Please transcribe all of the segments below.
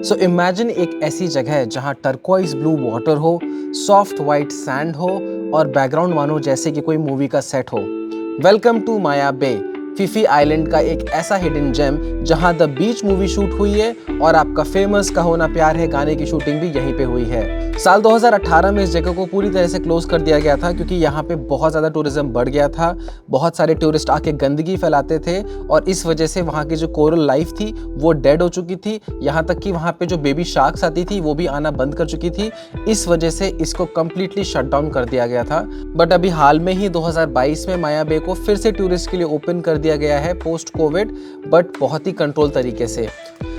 So imagine एक ऐसी जगह जहां टर्कोइज ब्लू वाटर हो, सॉफ्ट वाइट सैंड हो और बैकग्राउंड मानो जैसे कि कोई मूवी का सेट हो। Welcome to Maya Bay, Phi Phi island का एक ऐसा हिडन जेम जहां द बीच मूवी शूट हुई है और आपका फेमस कहो ना प्यार है गाने की शूटिंग भी यहीं पे हुई है। साल 2018 में इस जगह को पूरी तरह से क्लोज कर दिया गया था क्योंकि यहाँ पे बहुत ज़्यादा टूरिज्म बढ़ गया था। बहुत सारे टूरिस्ट आके गंदगी फैलाते थे और इस वजह से वहाँ की जो कोरल लाइफ थी वो डेड हो चुकी थी। यहाँ तक कि वहाँ पे जो बेबी शार्क्स आती थी वो भी आना बंद कर चुकी थी। इस वजह से इसको कम्प्लीटली शट डाउन कर दिया गया था। बट अभी हाल में ही 2022 में माया बे को फिर से टूरिस्ट के लिए ओपन कर दिया गया है पोस्ट कोविड, बट बहुत ही कंट्रोल तरीके से।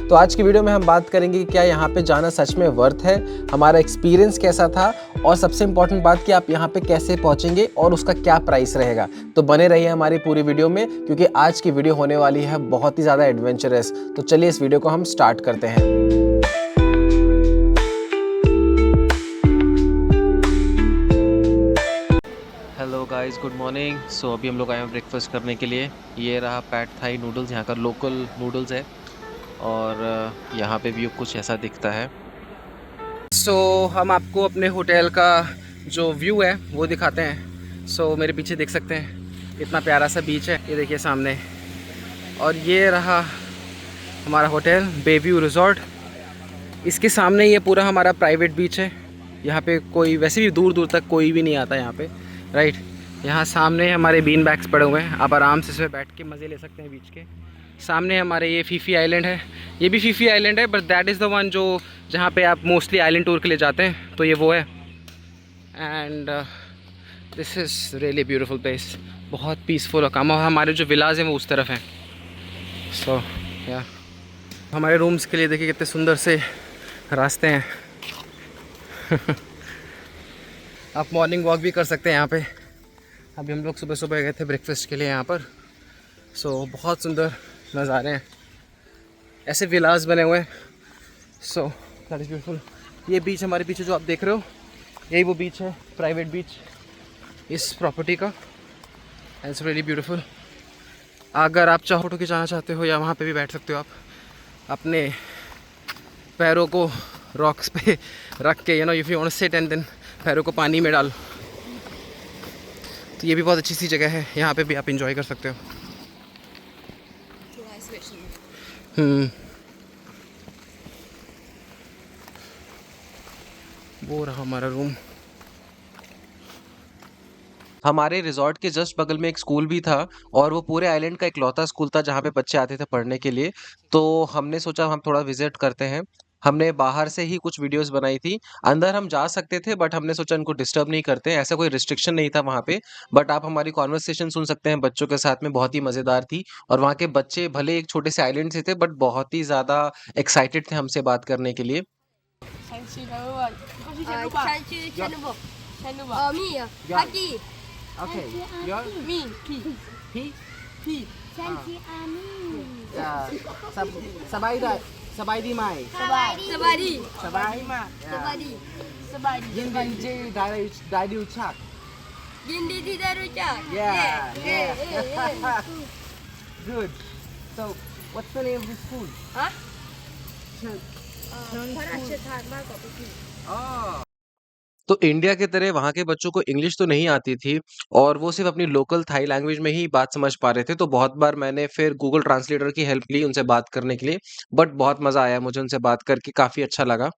तो आज की वीडियो में हम बात करेंगे कि क्या यहाँ पे जाना सच में वर्थ है, हमारा एक्सपीरियंस कैसा था और सबसे इम्पॉर्टेंट बात कि आप यहाँ पे कैसे पहुँचेंगे और उसका क्या प्राइस रहेगा। तो बने रहिए हमारी पूरी वीडियो में क्योंकि आज की वीडियो होने वाली है बहुत ही ज़्यादा एडवेंचरस। तो चलिए इस वीडियो को हम स्टार्ट करते हैं। Hello guys, good morning. So अभी हम लोग आए हैं ब्रेकफास्ट करने के लिए। ये रहा पैड थाई नूडल्स, यहाँ का लोकल नूडल्स है और यहाँ पे व्यू कुछ ऐसा दिखता है। सो हम आपको अपने होटल का जो व्यू है वो दिखाते हैं। सो मेरे पीछे देख सकते हैं इतना प्यारा सा बीच है, ये देखिए सामने। और ये रहा हमारा होटल बेव्यू रिजॉर्ट। इसके सामने ये पूरा हमारा प्राइवेट बीच है। यहाँ पे कोई वैसे भी दूर दूर तक कोई भी नहीं आता यहाँ पे, राइट। यहाँ सामने हमारे बीन बैग्स पड़े हुए हैं, आप आराम से इसमें बैठ के मज़े ले सकते हैं बीच के। सामने हमारे ये फीफी आइलैंड है, ये भी फीफी आइलैंड है but that is the one जो जहाँ पे आप मोस्टली आइलैंड टूर के लिए जाते हैं, तो ये वो है। And this is really beautiful place, बहुत पीसफुल और काम। और हमारे जो विलाज हैं वो उस तरफ हैं। सो या हमारे रूम्स के लिए देखिए कितने सुंदर से रास्ते हैं। आप मॉर्निंग वॉक भी कर सकते हैं यहाँ पे। अभी हम लोग सुबह सुबह गए थे ब्रेकफास्ट के लिए यहाँ पर। सो बहुत सुंदर नज़ारे हैं, ऐसे विलास बने हुए हैं। सो दैट इज़ ब्यूटीफुल। ये बीच हमारे पीछे जो आप देख रहे हो, यही वो बीच है, प्राइवेट बीच इस प्रॉपर्टी का। And it's really beautiful. अगर आप चाहो फोटो खिंचाना चाहते हो या वहाँ पे भी बैठ सकते हो आप अपने पैरों को रॉक्स पे रख के, you know, if you want to sit and then पैरों को पानी में डाल। तो ये भी बहुत अच्छी सी जगह है, यहाँ पे भी आप इंजॉय कर सकते हो। वो रहा हमारा रूम। हमारे रिजॉर्ट के जस्ट बगल में एक स्कूल भी था और वो पूरे आइलैंड का इकलौता स्कूल था जहाँ पे बच्चे आते थे पढ़ने के लिए। तो हमने सोचा हम थोड़ा विजिट करते हैं। हमने बाहर से ही कुछ वीडियोस बनाई थी। अंदर हम जा सकते थे बट हमने सोचा इनको डिस्टर्ब नहीं करते हैं, ऐसा कोई रिस्ट्रिक्शन नहीं था वहाँ पे। बट आप हमारी कॉन्वर्सेशन सुन सकते हैं बच्चों के साथ में, बहुत ही मज़ेदार थी। और वहाँ के बच्चे भले एक छोटे से आइलैंड से थे बट बहुत ही ज़्यादा एक्साइटेड थे हमसे बात करने के लिए। Okay, your me, P, P, P. Sabay da, sabay di mai. Sabadi. Sabay ma. Sabadi. Sabadi. Hindi je dari ucap. Gindi tidak rujak. Yeah. Good. So, what's the name of this school? Hah? School. Oh. तो India की तरह वहाँ के बच्चों को English तो नहीं आती थी और वो सिर्फ अपनी लोकल थाई लैंग्वेज में ही बात समझ पा रहे थे। तो बहुत बार मैंने फिर गूगल ट्रांसलेटर की हेल्प ली उनसे बात करने के लिए। बट बहुत मज़ा आया मुझे उनसे बात करके, काफ़ी अच्छा लगा।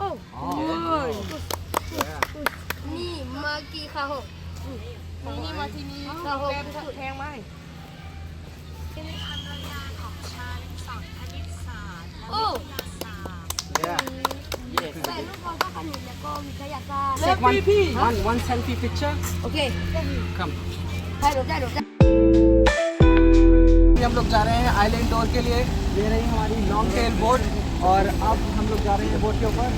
Oh. Yeah. Ni maki kaho. Ni maki ni kaho. แพงไหม Oh. Yeah. Yes. แต่ลูกเขาก็ขนุนแล้วก็วิทยาศาสตร์ Take one selfie picture. โอเค Come. ได้หรอได้หรอ हम लोग जा रहे हैं आइलैंड टूर के लिए। ये रही हमारी लॉन्ग टेल बोट और अब हम लोग जा रहे हैं बोट के ऊपर।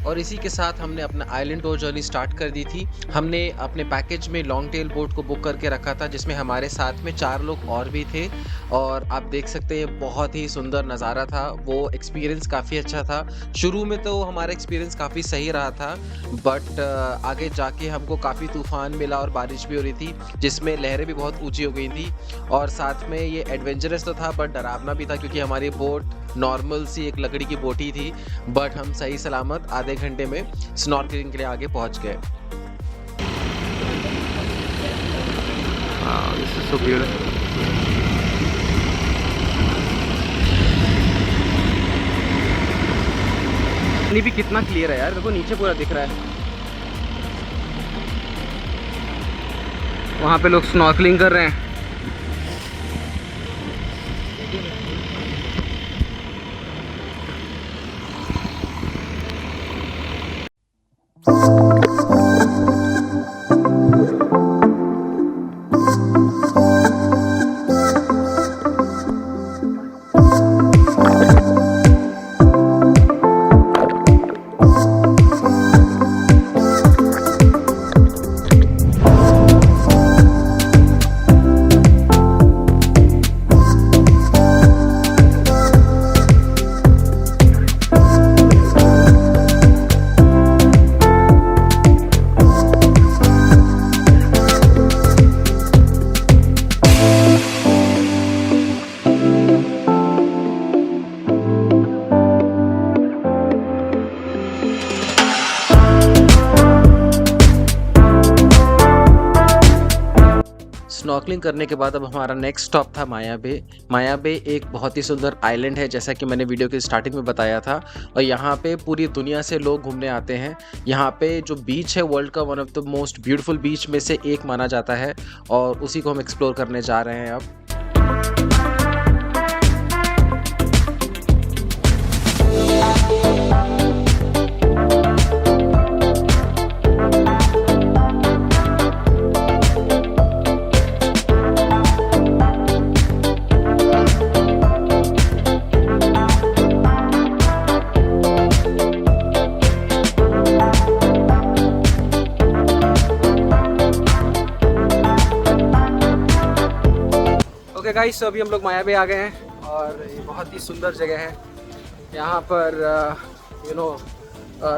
और इसी के साथ हमने अपना आइलैंड टूर जर्नी स्टार्ट कर दी थी। हमने अपने पैकेज में लॉन्ग टेल बोट को बुक करके रखा था जिसमें हमारे साथ में 4 लोग और भी थे। और आप देख सकते हैं बहुत ही सुंदर नज़ारा था। वो एक्सपीरियंस काफ़ी अच्छा था। शुरू में तो हमारा एक्सपीरियंस काफ़ी सही रहा था, बट आगे जाके हमको काफ़ी तूफ़ान मिला और बारिश भी हो रही थी, जिसमें लहरें भी बहुत ऊँची हो गई थी। और साथ में ये एडवेंचरस तो था बट डरावना भी था, क्योंकि हमारी बोट नॉर्मल सी एक लकड़ी की बोट ही थी। बट हम सही सलामत आधे घंटे में स्नॉर्कलिंग के लिए आगे पहुँच गए। This is so beautiful. पानी भी कितना क्लियर है यार, देखो नीचे पूरा दिख रहा है। वहाँ पे लोग स्नॉर्कलिंग कर रहे हैं। स्नॉर्कलिंग करने के बाद अब हमारा नेक्स्ट स्टॉप था माया बे। माया बे एक बहुत ही सुंदर आइलैंड है, जैसा कि मैंने वीडियो के स्टार्टिंग में बताया था। और यहाँ पे पूरी दुनिया से लोग घूमने आते हैं। यहाँ पे जो बीच है वर्ल्ड का one of the most beautiful beach में से एक माना जाता है, और उसी को हम एक्सप्लोर करने जा रहे हैं अब। ओके गाइस, तो अभी हम लोग माया बे आ गए हैं और ये बहुत ही सुंदर जगह है। यहाँ पर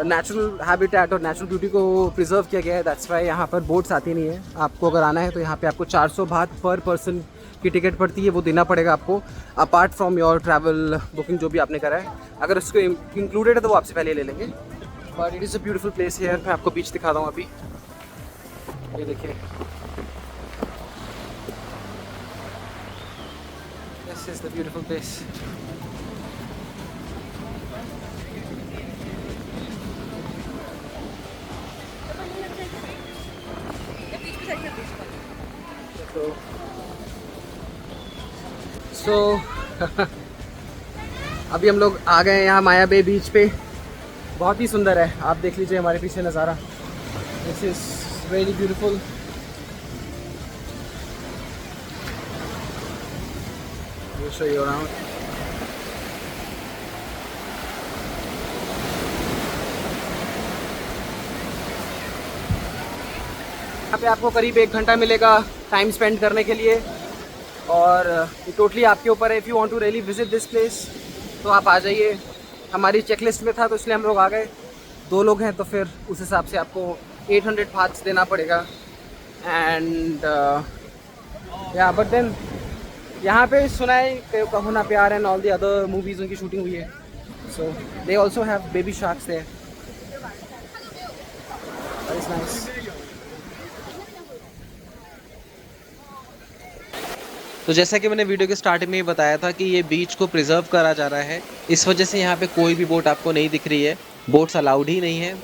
नेचुरल हैबिटेट और नेचुरल ब्यूटी को प्रिजर्व किया गया है। दैट्स वाई यहाँ पर बोट्स आती नहीं है। आपको अगर आना है तो यहाँ पे आपको 400 बात पर पर्सन की टिकट पड़ती है, वो देना पड़ेगा आपको, apart from your travel booking जो भी आपने करा है। अगर उसको इंक्लूडेड है तो वो आपसे पहले ले लेंगे। But it is a beautiful place here. मैं आपको बीच दिखाता हूँ अभी। ये देखिए, this is the beautiful place. So अभी हम लोग आ गए हैं यहाँ माया बे बीच पे। बहुत ही सुंदर है, आप देख लीजिए हमारे पीछे नज़ारा। This is very beautiful. show you around. यहाँ पे आपको करीब 1 घंटा मिलेगा टाइम स्पेंड करने के लिए, और ये टोटली आपके ऊपर है। If you want to really visit this place तो आप आ जाइए। हमारी चेकलिस्ट में था तो इसलिए हम लोग आ गए। 2 लोग हैं तो फिर उस हिसाब से आपको 800 बाट्स देना पड़ेगा। एंड या बट देन यहाँ पे सुना है कहो ना प्यार and all the other movies उनकी शूटिंग हुई है। So they also have baby sharks there. That is nice. तो जैसा कि मैंने वीडियो के स्टार्टिंग में ही बताया था कि ये बीच को प्रिजर्व करा जा रहा है, इस वजह से यहाँ पे कोई भी बोट आपको नहीं दिख रही है। बोट्स अलाउड ही नहीं है।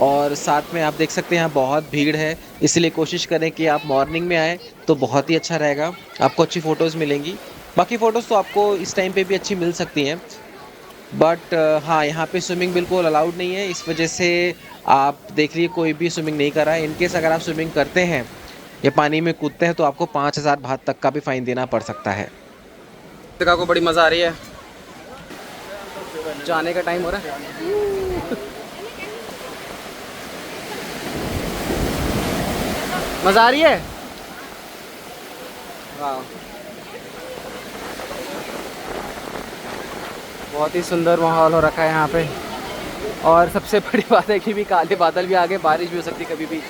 और साथ में आप देख सकते हैं यहाँ बहुत भीड़ है, इसलिए कोशिश करें कि आप मॉर्निंग में आएँ तो बहुत ही अच्छा रहेगा, आपको अच्छी फ़ोटोज़ मिलेंगी। बाकी फ़ोटोज़ तो आपको इस टाइम पे भी अच्छी मिल सकती हैं, बट हाँ, यहाँ पे स्विमिंग बिल्कुल अलाउड नहीं है। इस वजह से आप देख लीजिए कोई भी स्विमिंग नहीं कर रहा है। इनकेस अगर आप स्विमिंग करते हैं या पानी में कूदते हैं तो आपको 5000 बात तक का भी फ़ाइन देना पड़ सकता है। जगह को बड़ी मज़ा आ रही है, जाने का टाइम हो रहा है। मज़ा आ रही है। वाह, बहुत ही सुंदर माहौल हो रखा है यहाँ पे। और सबसे बड़ी बात है कि भी काले बादल भी आ गए, बारिश भी हो सकती है कभी भी।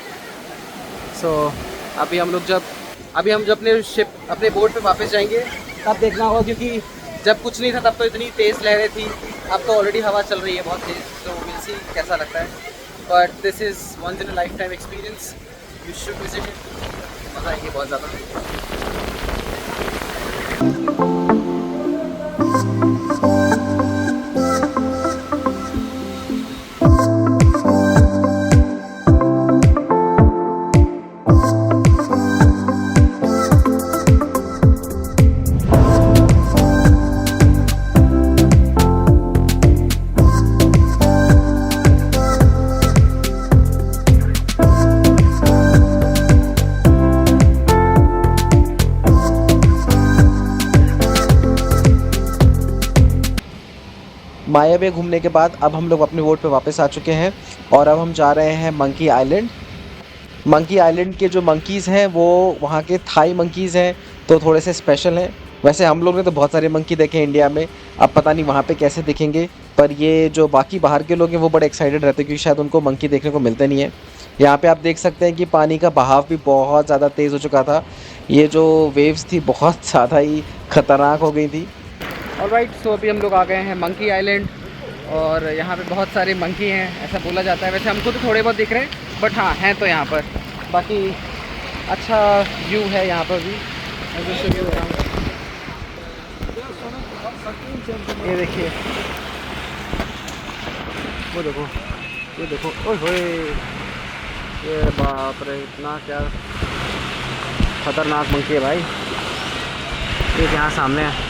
सो अभी हम जब अपने बोट पे वापस जाएंगे तब देखना होगा, क्योंकि जब कुछ नहीं था तब तो इतनी तेज़ लहरें थी, अब तो ऑलरेडी हवा चल रही है बहुत तेज़। तो विल सी कैसा लगता है, but this is once in a life time experience, you should visit it. मज़ा आएगी बहुत ज़्यादा। माया बे घूमने के बाद अब हम लोग अपने बोट पे वापस आ चुके हैं और अब हम जा रहे हैं मंकी आइलैंड। मंकी आइलैंड के जो मंकीज़ हैं वो वहाँ के थाई मंकीज़ हैं, तो थोड़े से स्पेशल हैं। वैसे हम लोग ने तो बहुत सारे मंकी देखे हैं इंडिया में, अब पता नहीं वहाँ पे कैसे दिखेंगे, पर ये जो बाकी बाहर के लोग हैं वो बड़े एक्साइटेड रहते हैं क्योंकि शायद उनको मंकी देखने को मिलते नहीं है। यहाँ पे आप देख सकते हैं कि पानी का बहाव भी बहुत ज़्यादा तेज़ हो चुका था, ये जो वेव्स थी बहुत ज़्यादा ही ख़तरनाक हो गई थी। ऑलराइट, सो अभी हम लोग आ गए हैं मंकी आइलैंड और यहाँ पे बहुत सारे मंकी हैं ऐसा बोला जाता है। वैसे हमको तो थोड़े बहुत दिख रहे हैं, बट हाँ हैं तो यहाँ पर। बाकी अच्छा व्यू है यहाँ पर भी। ये देखिए, वो देखो, ये देखो, ओए होए, ये बाप रे, इतना क्या खतरनाक मंकी है भाई। ये यहाँ सामने है।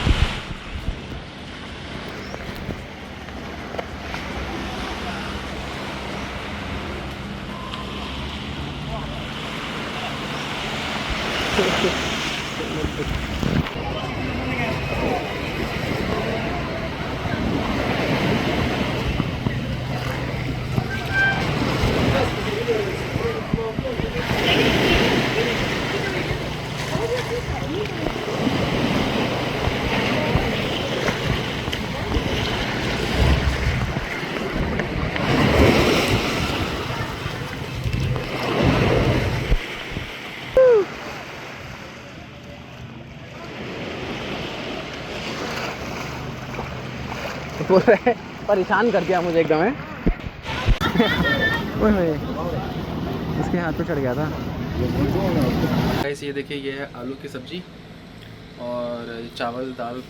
पूरे परेशान कर दिया मुझे एकदम है। ओए इसके हाथ पे चढ़ गया था। गाइस ये देखिए, ये है आलू की सब्जी और चावल दाल,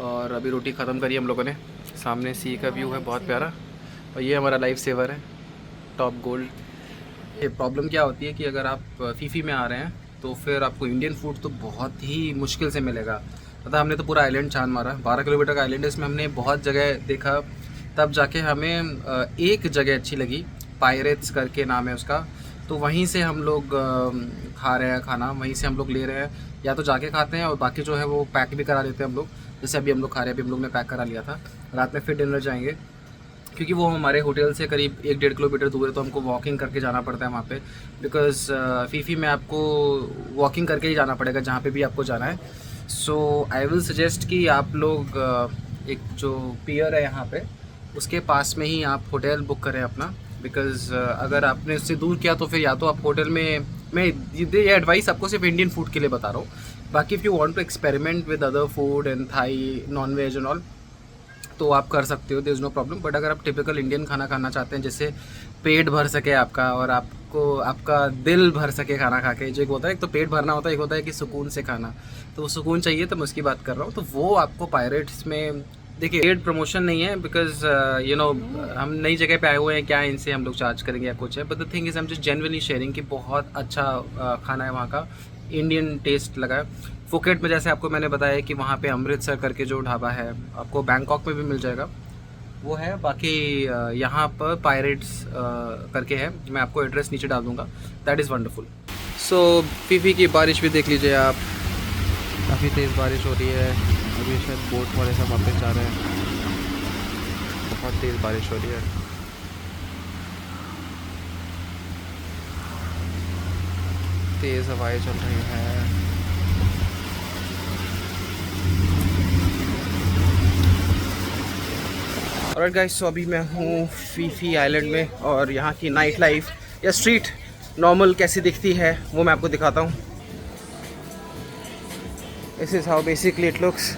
और अभी रोटी ख़त्म करी हम लोगों ने। सामने सी का व्यू है बहुत प्यारा, और ये हमारा लाइफ सेवर है टॉप गोल्ड। ये प्रॉब्लम क्या होती है कि अगर आप फीफी में आ रहे हैं तो फिर आपको इंडियन फूड तो बहुत ही मुश्किल से मिलेगा। पता, हमने तो पूरा आइलैंड छान मारा, 12 किलोमीटर का आइलैंड है, इसमें हमने बहुत जगह देखा, तब जाके हमें एक जगह अच्छी लगी, पायरेट्स करके नाम है उसका। तो वहीं से हम लोग खा रहे हैं खाना, वहीं से हम लोग ले रहे हैं, या तो जाके खाते हैं और बाकी जो है वो पैक भी करा देते हैं हम लोग। जैसे अभी हम लोग खा रहे हैं, अभी हम लोग ने पैक करा लिया था। रात में फिर डिनर जाएंगे, क्योंकि वो हमारे होटल से करीब 1-1.5 किलोमीटर दूर है, तो हमको वॉकिंग करके जाना पड़ता है वहाँ पे, बिकॉज़ फीफी में आपको वॉकिंग करके ही जाना पड़ेगा जहाँ पे भी आपको जाना है। सो आई विल सजेस्ट कि आप लोग एक जो पियर है यहाँ पे उसके पास में ही आप होटल बुक करें अपना, बिकॉज़ अगर आपने उससे दूर किया तो फिर या तो आप होटल में, मैं ये एडवाइस आपको सिर्फ इंडियन फूड के लिए बता रहा हूँ, बाकी if you want to experiment with other food and Thai non veg and all तो आप कर सकते हो, there is no problem. But अगर आप टिपिकल इंडियन खाना खाना चाहते हैं जिससे पेट भर सके आपका और आपको आपका दिल भर सके खाना खा के, जो एक होता है, एक तो पेट भरना होता है, एक होता है कि सुकून से खाना, तो वो सुकून चाहिए तो मैं उसकी बात कर रहा हूँ। तो वो आपको पायरेट्स में, देखिए पेड प्रमोशन नहीं है, बिकॉज यू नो हम नई जगह पे आए हुए हैं, क्या इनसे हम लोग चार्ज करेंगे या कुछ है, but the thing is I am just genuinely sharing कि बहुत अच्छा खाना है वहाँ का, इंडियन टेस्ट लगा है। फुकेट में जैसे आपको मैंने बताया कि वहाँ पे अमृतसर करके जो ढाबा है, आपको बैंकॉक में भी मिल जाएगा, वो है। बाकी यहाँ पर पायरेट्स करके है, मैं आपको एड्रेस नीचे डाल दूँगा, that is wonderful. So Phi Phi की बारिश भी देख लीजिए आप, काफ़ी तेज़ बारिश हो रही है। अभी शायद बोट वाले सब वापस जा रहे हैं, बहुत तेज़ बारिश हो रही है। तेज़ हवाएं चल रही हैं। ऑलराइट गाइस, सो अभी मैं हूँ फीफी आइलैंड में और यहाँ की नाइट लाइफ या स्ट्रीट नॉर्मल कैसी दिखती है वो मैं आपको दिखाता हूँ. This is how basically it looks.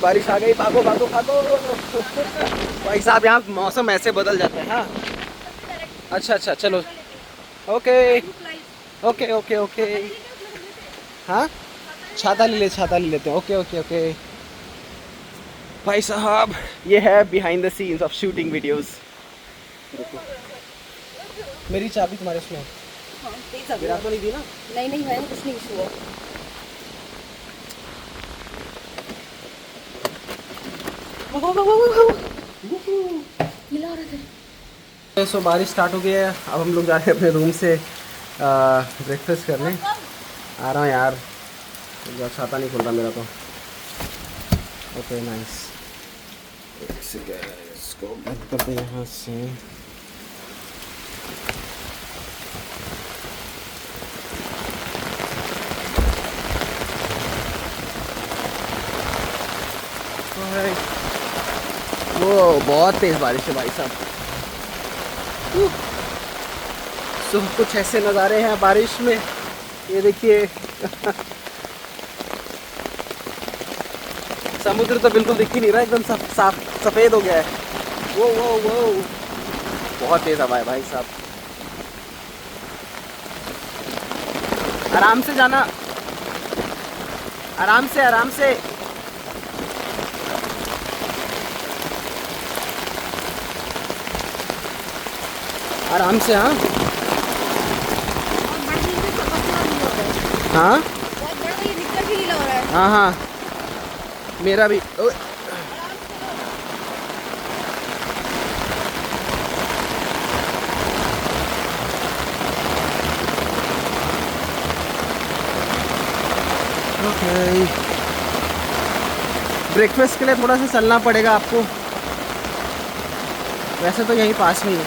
बारिश आ गई, भागो भागो भागो. भाई साहब यहाँ मौसम ऐसे बदल जाता है. हाँ अच्छा अच्छा चलो. Okay okay okay okay. हाँ छाता ले लेते हैं. Okay okay okay. भाई साहब ये है behind the scenes of shooting videos. मेरी चाबी तुम्हारे उसमें गिरा तो नहीं दी ना? नहीं नहीं, मैंने कुछ नहीं छुआ. सो बारिश स्टार्ट हो गई है. अब हम लोग जा रहे हैं अपने रूम से ब्रेकफास्ट करने. आ रहा हूँ यार, छाता नहीं खुल रहा मेरा तो. Okay nice. इसको बंद कर दे यहाँ से. वो बहुत तेज़ बारिश है भाई साहब. तो कुछ ऐसे नज़ारे हैं बारिश में. ये देखिए समुद्र तो बिल्कुल दिख ही नहीं रहा, एकदम साफ सफ़ेद हो गया है. वो बहुत तेज़ हवा है भाई साहब. आराम से जाना, आराम से आराम से. आराम से. हाँ हाँ बहुत बड़ा ये दिक्कत भी नहीं लग रहा है. हाँ हाँ मेरा भी. ओके ब्रेकफास्ट के लिए थोड़ा सा चलना पड़ेगा आपको. वैसे तो यहीं पास में ही है,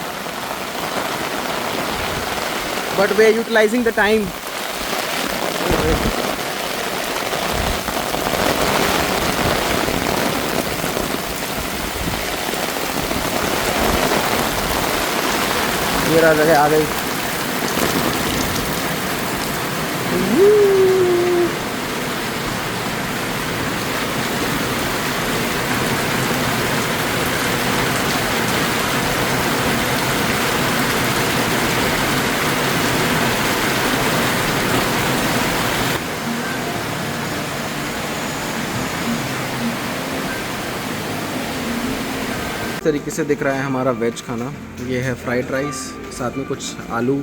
but we utilising the time. मेरा जगह आ गई. इस तरीके से दिख रहा है हमारा वेज खाना। ये है फ्राइड राइस, साथ में कुछ आलू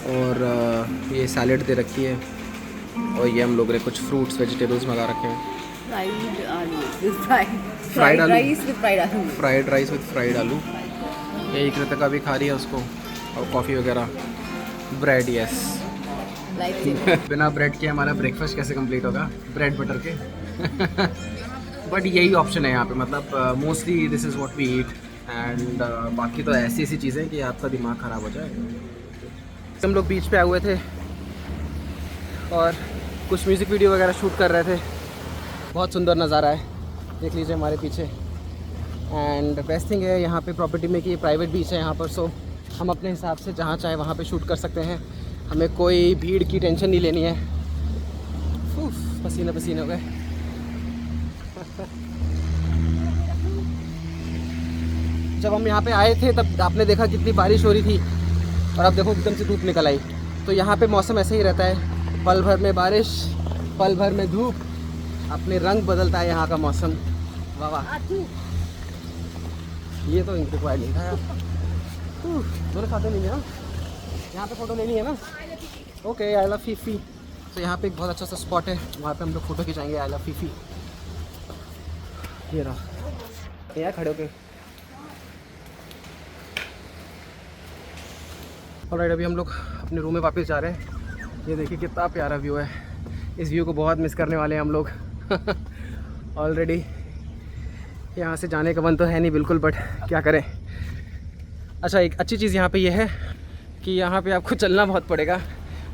और ये सैलेड दे रखी है, और ये हम लोग ने कुछ फ्रूट्स वेजिटेबल्स मंगा रखे हैं। फ्राइड आलू, फ्राइड राइस विद फ्राइड आलू। यही कृतिका भी खा रही है उसको, और कॉफ़ी वगैरह, ब्रेड। यस, बिना ब्रेड के हमारा ब्रेकफास्ट कैसे कंप्लीट होगा, ब्रेड बटर के। बट यही ऑप्शन है यहाँ पे, मतलब mostly this is what we eat, and बाकी तो ऐसी ऐसी चीज़ें कि आपका दिमाग ख़राब हो जाए। हम लोग बीच पे आए हुए थे और कुछ म्यूज़िक वीडियो वगैरह शूट कर रहे थे। बहुत सुंदर नज़ारा है, देख लीजिए हमारे पीछे। एंड बेस्ट थिंग है यहाँ पे प्रॉपर्टी में कि ये प्राइवेट बीच है यहाँ पर, सो हम अपने हिसाब से जहाँ चाहे वहाँ पे शूट कर सकते हैं। हमें कोई भीड़ की टेंशन नहीं लेनी है। पसीने पसीने हो गए। जब हम यहाँ पे आए थे तब आपने देखा कितनी बारिश हो रही थी, और अब देखो एकदम से धूप निकल आई। तो यहाँ पे मौसम ऐसे ही रहता है, पल भर में बारिश, पल भर में धूप, अपने रंग बदलता है यहाँ का मौसम। वाह वाह, ये तो इनको क्वाइट नहीं था यार। दोनों साथ नहीं है ना, यहाँ पे फ़ोटो लेनी है ना। ओके, आई लव फीफी। तो यहाँ पे एक बहुत अच्छा सा स्पॉट है, वहाँ पे हम लोग फ़ोटो खिंचाएंगे। I love Phi Phi. ये रहा यहाँ खड़े होके। ऑलराइट, अभी हम लोग अपने रूम में वापस जा रहे हैं। ये देखिए कितना प्यारा व्यू है। इस व्यू को बहुत मिस करने वाले हैं हम लोग। ऑलरेडी यहाँ से जाने का मन तो है नहीं बिल्कुल, बट क्या करें। अच्छा, एक अच्छी चीज़ यहाँ पे ये है कि यहाँ पे आपको चलना बहुत पड़ेगा।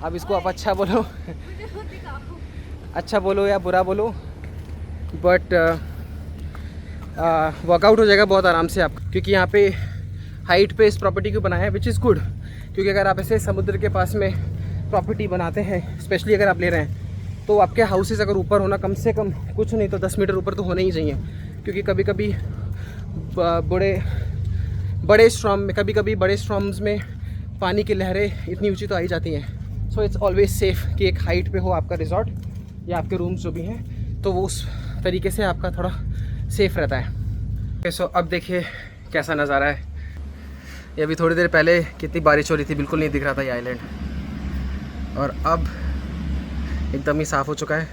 अब इसको आप अच्छा बोलो या बुरा बोलो, बट वर्कआउट हो जाएगा बहुत आराम से आप, क्योंकि यहाँ पे हाइट पे इस प्रॉपर्टी को बनाया है, विच इज़ गुड। क्योंकि अगर आप ऐसे समुद्र के पास में प्रॉपर्टी बनाते हैं, स्पेशली अगर आप ले रहे हैं, तो आपके हाउसेस अगर ऊपर होना कम से कम कुछ नहीं तो 10 मीटर ऊपर तो होने ही चाहिए। क्योंकि कभी कभी बड़े स्ट्रॉम्स में पानी की लहरें इतनी ऊंची तो आ ही जाती हैं। सो इट्स ऑलवेज सेफ़ कि एक हाइट पे हो आपका रिजॉर्ट या आपके रूम्स जो भी हैं, तो वो उस तरीके से आपका थोड़ा सेफ़ रहता है। सो अब देखिए कैसा नज़ारा है। ये अभी थोड़ी देर पहले कितनी बारिश हो रही थी, बिल्कुल नहीं दिख रहा था ये आइलैंड, और अब एकदम ही साफ़ हो चुका है।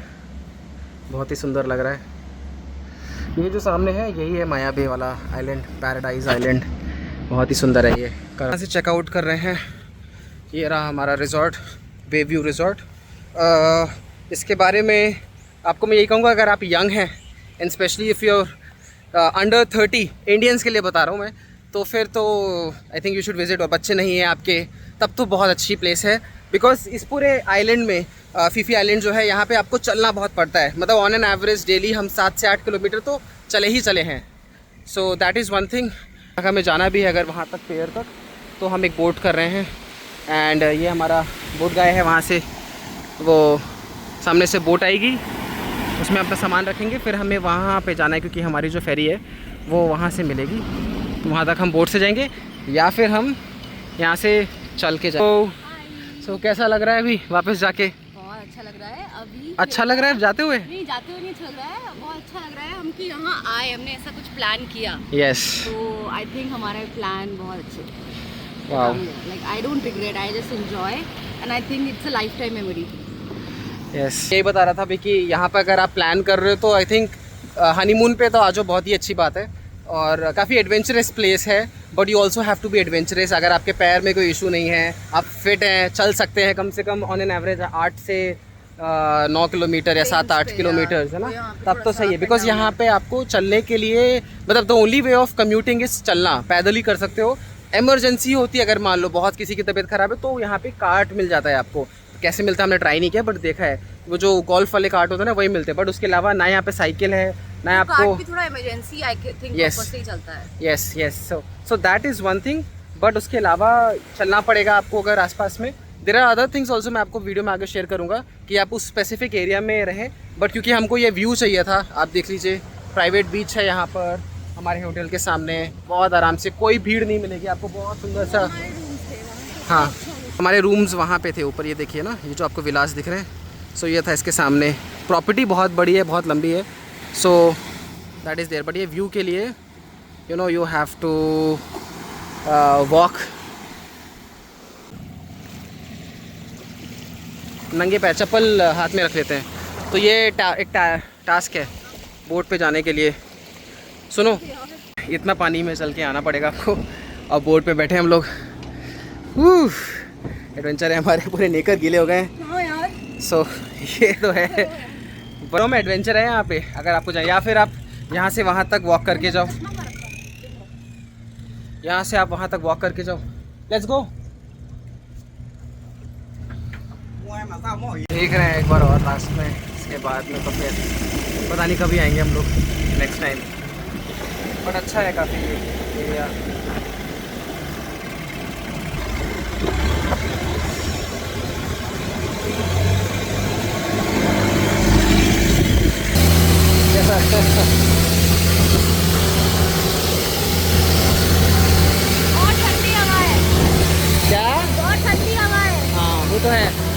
बहुत ही सुंदर लग रहा है। ये जो सामने है यही है माया बे वाला आइलैंड, पैराडाइज आइलैंड। बहुत ही सुंदर है ये। कहाँ से चेकआउट कर रहे हैं, ये रहा हमारा रिज़ॉर्ट, वे व्यू रिज़ॉर्ट। इसके बारे में आपको मैं यही कहूँगा, अगर आप यंग हैं and specially if you under 30, Indians के लिए बता रहा हूँ मैं, तो फिर तो I think you should visit. और बच्चे नहीं हैं आपके तब तो बहुत अच्छी प्लेस है, बिकॉज इस पूरे आइलैंड में फीफी आइलैंड जो है, यहाँ पे आपको चलना बहुत पड़ता है। मतलब ऑन एन एवरेज डेली हम 7 से 8 किलोमीटर तो चले हैं। सो दैट इज़ वन थिंग। हमें जाना भी है अगर वहाँ तक पेयर तक, तो हम एक बोट कर रहे हैं। एंड ये हमारा बोट गाय है, वहाँ से वो सामने से बोट आएगी, उसमें अपना सामान रखेंगे, फिर हमें वहाँ पे जाना है क्योंकि हमारी जो फेरी है वो वहाँ से मिलेगी। तो वहाँ तक हम बोट से जाएंगे या फिर हम यहाँ से चल के जाएंगे। सो कैसा लग रहा है अभी वापस जाके? बहुत अच्छा लग रहा है अभी। अच्छा लग रहा है जाते हुए? नहीं, जाते हुए नहीं अच्छा लग रहा है, बहुत अच्छा लग रहा है। हम कि यहाँ आए, हमने ऐसा कुछ प्लान किया। यस, तो आई थिंक हमारा प्लान बहुत अच्छे। Wow, like I don't regret, I just enjoy and I think it's a life time memory. Yes, यही बता रहा था अभी कि यहाँ पर अगर आप प्लान कर रहे हो तो आई थिंक हनीमून पे तो आ जाओ, बहुत ही अच्छी बात है। और काफ़ी एडवेंचरस प्लेस है, but you also have to be adventurous. अगर आपके पैर में कोई इशू नहीं है, आप फिट हैं, चल सकते हैं कम से कम ऑन एन एवरेज 8 से 9 किलोमीटर या 7-8 किलोमीटर, है ना, तब तो सही है। बिकॉज यहाँ पे आपको चलने के लिए, मतलब the only way of commuting is चलना, पैदल ही कर सकते हो। इमरजेंसी होती है, अगर मान लो बहुत किसी की तबीयत ख़राब है, तो यहाँ पे कार्ट मिल जाता है आपको। कैसे मिलता है हमने ट्राई नहीं किया, बट देखा है वो जो गोल्फ वाले कार्ट होते हैं ना, वही मिलते हैं। बट उसके अलावा ना यहाँ पे साइकिल है, ना आपको कार्ट भी थोड़ा इमरजेंसी आई थिंक पर्पस से ही चलता है। Yes, so that is one thing. But उसके अलावा चलना पड़ेगा आपको अगर आसपास में, there are other things also, मैं आपको वीडियो में आगे शेयर करूँगा कि आप उस स्पेसिफिक एरिया में रहें, बट क्योंकि हमको ये व्यू चाहिए था, आप देख लीजिए प्राइवेट बीच है यहाँ पर हमारे होटल के सामने, बहुत आराम से, कोई भीड़ नहीं मिलेगी आपको, बहुत सुंदर सा। हाँ, हमारे रूम्स वहाँ पे थे ऊपर, ये देखिए ना, ये जो आपको विलास दिख रहे हैं, सो ये था इसके सामने। प्रॉपर्टी बहुत बड़ी है, बहुत लंबी है, so that is there, but ये व्यू के लिए you know you have to walk. नंगे पैर, चप्पल हाथ में रख लेते हैं। तो ये एक टास्क है बोट पे जाने के लिए। सुनो, इतना पानी में चल के आना पड़ेगा आपको, और बोट पे बैठे हम लोग, एडवेंचर है हमारे, पूरे नेकर गीले हो गए हैं। सो ये तो है, बड़ों में एडवेंचर है यहाँ पे, अगर आपको चाहिए, या फिर आप यहाँ से वहाँ तक वॉक करके जाओ, यहाँ से आप वहाँ तक वॉक करके जाओ, लेट्स गो। देख रहे हैं एक बार और लास्ट में, इसके बाद में तो फिर पता नहीं कभी आएंगे हम लोग नेक्स्ट टाइम, बट अच्छा है काफ़ी एरिया। और ठंडी हवा है, क्या? बहुत ठंडी हवा है। हाँ वो तो है।